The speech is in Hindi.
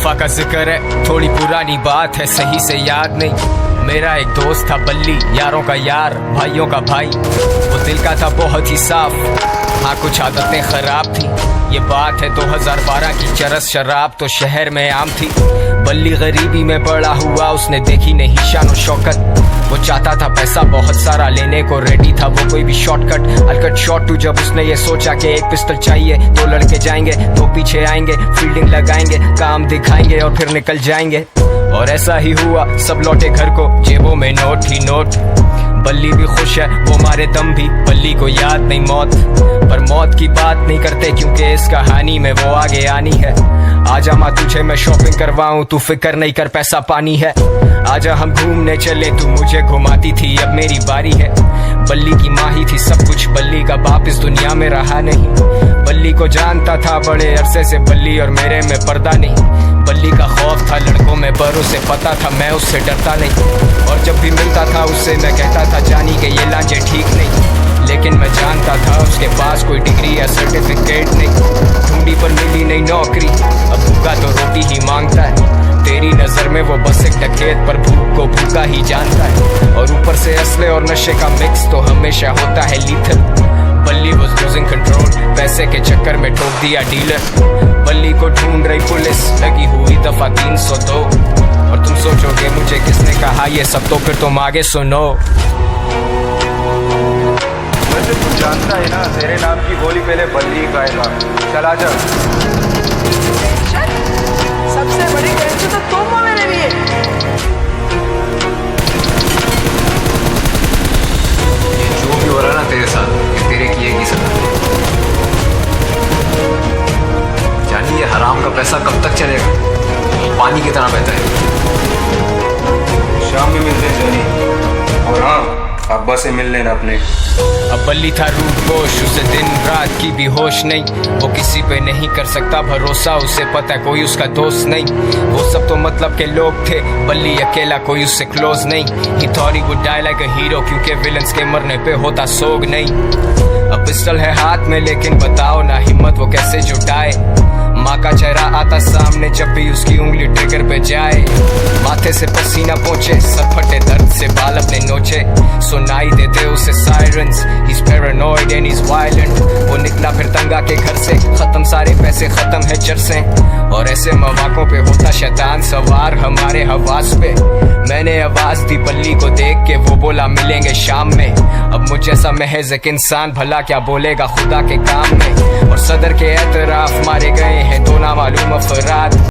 दफा का जिक्र है, थोड़ी पुरानी बात है, सही से याद नहीं। मेरा एक दोस्त था बल्ली, यारों का यार, भाइयों का भाई। वो दिल का था बहुत ही साफ, हाँ कुछ आदतें खराब थी। ये बात है 2012 की, चरस शराब तो शहर में आम थी। बल्ली गरीबी में बड़ा हुआ, उसने देखी नहीं शान और शौकत। वो चाहता था पैसा बहुत सारा, लेने को रेडी था वो कोई भी शॉर्टकट। अलकट शॉट टू जब उसने ये सोचा कि एक पिस्टल चाहिए, दो लड़के जाएंगे, दो पीछे आएंगे, फील्डिंग लगाएंगे, काम दिखाएंगे और फिर निकल जाएंगे। और ऐसा ही हुआ, सब लौटे घर को, जेबों में नोट ही नोट। बल्ली भी खुश है, वो मारे दम भी, बल्ली को याद नहीं मौत। पर मौत की बात नहीं करते क्योंकि इस कहानी में वो आगे आनी है। आजा माँ तुझे मैं शॉपिंग करवाऊं, तू फिक्र नहीं कर पैसा पानी है। आजा हम घूमने चले, तू मुझे घुमाती थी, अब मेरी बारी है। बल्ली की माँ ही थी सब कुछ, बल्ली का बाप इस दुनिया में रहा नहीं। बल्ली को जानता था बड़े अरसे से, बल्ली और मेरे में पर्दा नहीं। बल्ली का खौफ था लड़कों में, पर उसे पता था मैं उससे डरता नहीं। और जब भी मिलता था उससे मैं कहता था जानी के ये लांचे ठीक नहीं। लेकिन मैं जानता था उसके पास कोई डिग्री या सर्टिफिकेट नहीं। ढूंढी पर मिली नहीं नौकरी, अब भूखा तो रोटी ही मांगता है। तेरी नजर में वो बस एक डकैत, पर भूख को भूखा ही जानता है। और ऊपर से असले और नशे का मिक्स तो हमेशा होता है लीथल। बल्ली was losing control, पैसे के चक्कर में ठोक दिया डीलर। बल्ली को ढूंढ रही पुलिस, लगी हुई दफा 302। और तुम सोचोगे मुझे किसने कहा ये सब, तो फिर तुम आगे सुनो। वैसे तू जानता है ना, तेरे नाम की गोली पहले बल्ली खाएगा। चला जा। सबसे बड़ी टेंशन तो तुम हो मेरे लिए। जो भी हो रहा ना तेरे साथ, ये तेरे किए की सजा। जानी ये हराम का पैसा कब तक चलेगा, पानी की तरह बहता है। शाम में मिलते हैं जानी, और हाँ अब्बा से मिल लेना अपने। अब बल्ली था रूपोश, उसे दिन रात की भी होश नहीं। वो किसी पे नहीं कर सकता भरोसा, उसे पता है कोई उसका दोस्त नहीं। वो सब तो मतलब के लोग थे, बल्ली अकेला कोई उससे क्लोज नहीं। He thought he would die like a hero, क्योंकि विलन्स के मरने पे होता सोग नहीं। अब पिस्टल है हाथ में, लेकिन बताओ ना हिम्मत वो कैसे जुटाए। माँ का चेहरा आता सामने जब भी उसकी उंगली ट्रिगर पे जाए। माथे से पसीना पहुंचे, सर फटे दर्द से बाल अपने नोचे। सुनाई देते उसे sirens, he's paranoid and he's violent। वो निकला फिर तंगा के घर से, खत्म सारे पैसे, खत्म है चरसे। और ऐसे मौकों पे होता शैतान सवार हमारे हवास पे। मैंने आवाज दी बल्ली को देख के, वो बोला मिलेंगे शाम में। अब मुझ जैसा महज एक इंसान भला क्या बोलेगा खुदा के काम में। और सदर के एतराफ मारे गए हैं दो नामालूम अफराद।